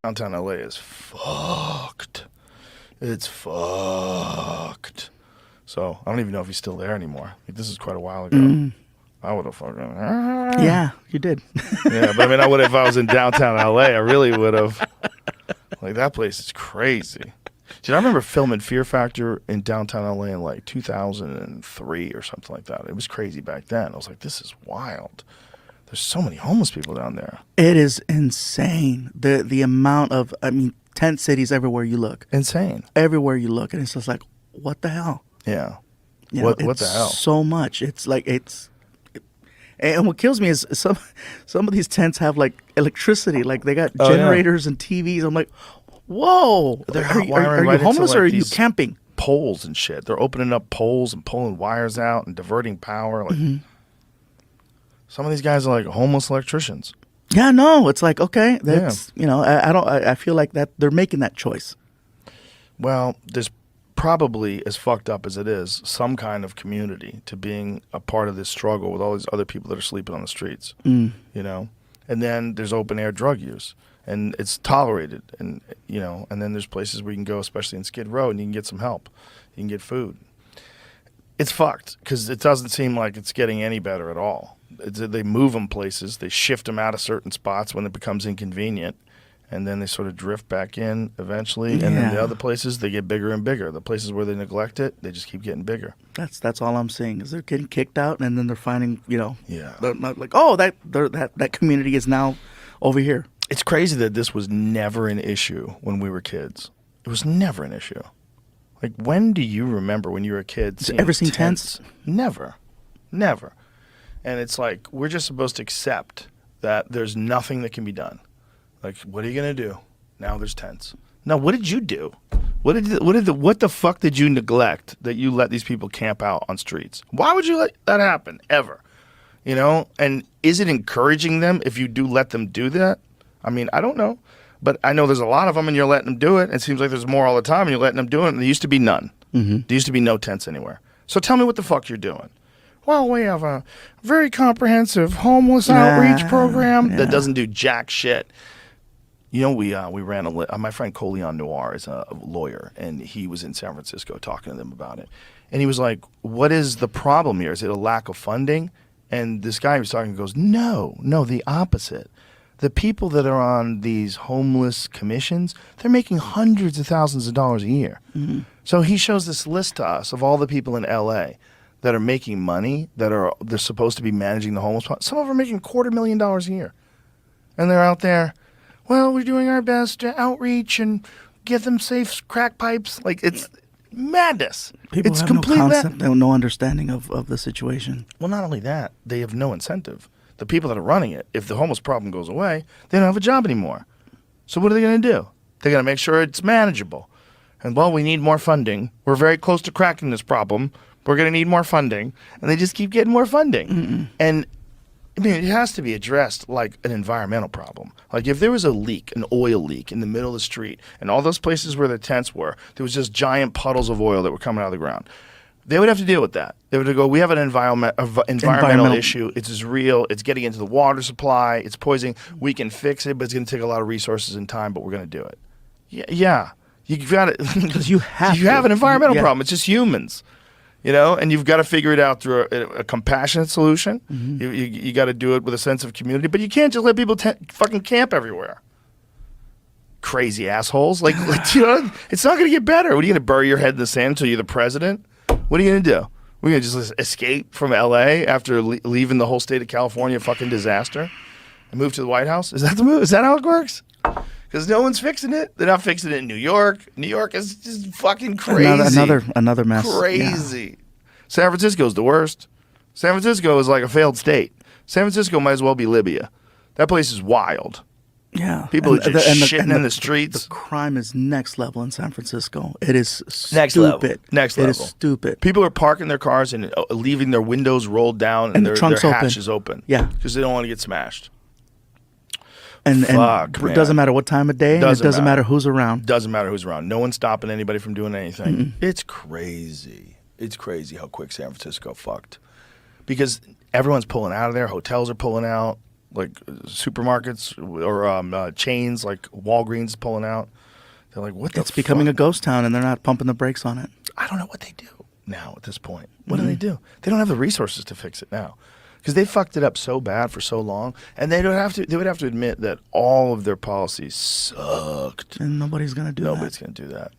Downtown LA is fucked. It's fucked. So I don't even know if he's still there anymore. Like, this is quite a while ago. I would have fucking. Yeah, you did. Yeah, but I mean, I would have if I was in downtown LA. I really would have. Like, that place is crazy. Dude, I remember filming Fear Factor in downtown LA in like 2003 or something like that. It was crazy back then. I was like, this is wild. There's so many homeless people down there. It is insane. The amount of, tent cities everywhere you look. Insane. Everywhere you look. And it's just like, what the hell? Yeah. You What know, the hell? So much. It's like, and what kills me is some of these tents have like electricity. Like they got generators and TVs. I'm like, whoa. Are you homeless or are you camping? Poles and shit. They're opening up poles and pulling wires out and diverting power. Like, some of these guys are like homeless electricians. Yeah, no, it's like, okay, that's, I feel like that they're making that choice. Well, there's probably, as fucked up as it is, some kind of community to being a part of this struggle with all these other people that are sleeping on the streets, you know? And then there's open air drug use, and it's tolerated, and, and then there's places where you can go, especially in Skid Row, and you can get some help. You can get food. It's fucked, because it doesn't seem like it's getting any better at all. They move them places, they shift them out of certain spots when it becomes inconvenient, and then they sort of drift back in eventually. And then the other places, they get bigger and bigger. The places where they neglect it, they just keep getting bigger. That's all I'm saying is they're getting kicked out, and then they're finding, Yeah. they're not like, oh, that community is now over here. It's crazy that this was never an issue when we were kids. It was never an issue. Like, when do you remember when you were a kid seeing ever seen tents? Never. And it's like, we're just supposed to accept that there's nothing that can be done. Like, what are you gonna do? Now there's tents. No, what did you do? What the fuck did you neglect that you let these people camp out on streets? Why would you let that happen ever? And is it encouraging them if you do let them do that? I mean, I don't know, but I know there's a lot of them, and you're letting them do it. It seems like there's more all the time, and you're letting them do it. And there used to be none. There used to be no tents anywhere. So tell me what the fuck you're doing. Well, we have a very comprehensive homeless outreach program that doesn't do jack shit. We ran my friend Coleon Noir is a lawyer, and he was in San Francisco talking to them about it. And he was like, what is the problem here? Is it a lack of funding? And this guy he was talking goes, no, the opposite. The people that are on these homeless commissions, they're making hundreds of thousands of dollars a year. So he shows this list to us of all the people in L.A. that are making money, they're supposed to be managing the homeless. Some of them are making $250,000 a year. And they're out there, well, we're doing our best to outreach and get them safe crack pipes. Like, it's madness. People have no concept, no understanding of the situation. Well, not only that, they have no incentive. The people that are running it, if the homeless problem goes away, they don't have a job anymore. So what are they going to do? They're going to make sure it's manageable. And, well, we need more funding. We're very close to cracking this problem. We're going to need more funding. And they just keep getting more funding. And, I mean, it has to be addressed like an environmental problem. Like, if there was a leak, an oil leak in the middle of the street, and all those places where the tents were, there was just giant puddles of oil that were coming out of the ground. They would have to deal with that. They would have to go, we have an environmental issue. It's real. It's getting into the water supply. It's poisoning. We can fix it, but it's going to take a lot of resources and time, but we're going to do it. Yeah. You've got it. Because you have an environmental problem. It's just humans. And you've got to figure it out through a compassionate solution. You got to do it with a sense of community, but you can't just let people fucking camp everywhere. Crazy assholes. Like it's not going to get better. What are you going to bury your head in the sand until you're the president? What are you going to do? We're going to just escape from L.A. after leaving the whole state of California a fucking disaster and move to the White House? Is that the move? Is that how it works? Because no one's fixing it. They're not fixing it in New York. New York is just fucking crazy. Another mess. Crazy. Yeah. San Francisco's the worst. San Francisco is like a failed state. San Francisco might as well be Libya. That place is wild. Yeah. People are just shitting in the streets. The crime is next level in San Francisco. It is stupid. Next level. It is stupid. People are parking their cars and leaving their windows rolled down and their hatch is open. Yeah. Because they don't want to get smashed. And it doesn't matter what time of day. It doesn't matter who's around. Doesn't matter who's around. No one's stopping anybody from doing anything. It's crazy. It's crazy how quick San Francisco fucked. Because everyone's pulling out of there. Hotels are pulling out. like supermarkets or chains like Walgreens pulling out. They're like, what the It's becoming fuck? a ghost town, and they're not pumping the brakes on it. I don't know what they do now at this point. What do they do? They don't have the resources to fix it now because they fucked it up so bad for so long, and they would have to admit that all of their policies sucked. And nobody's going to do that. Nobody's going to do that.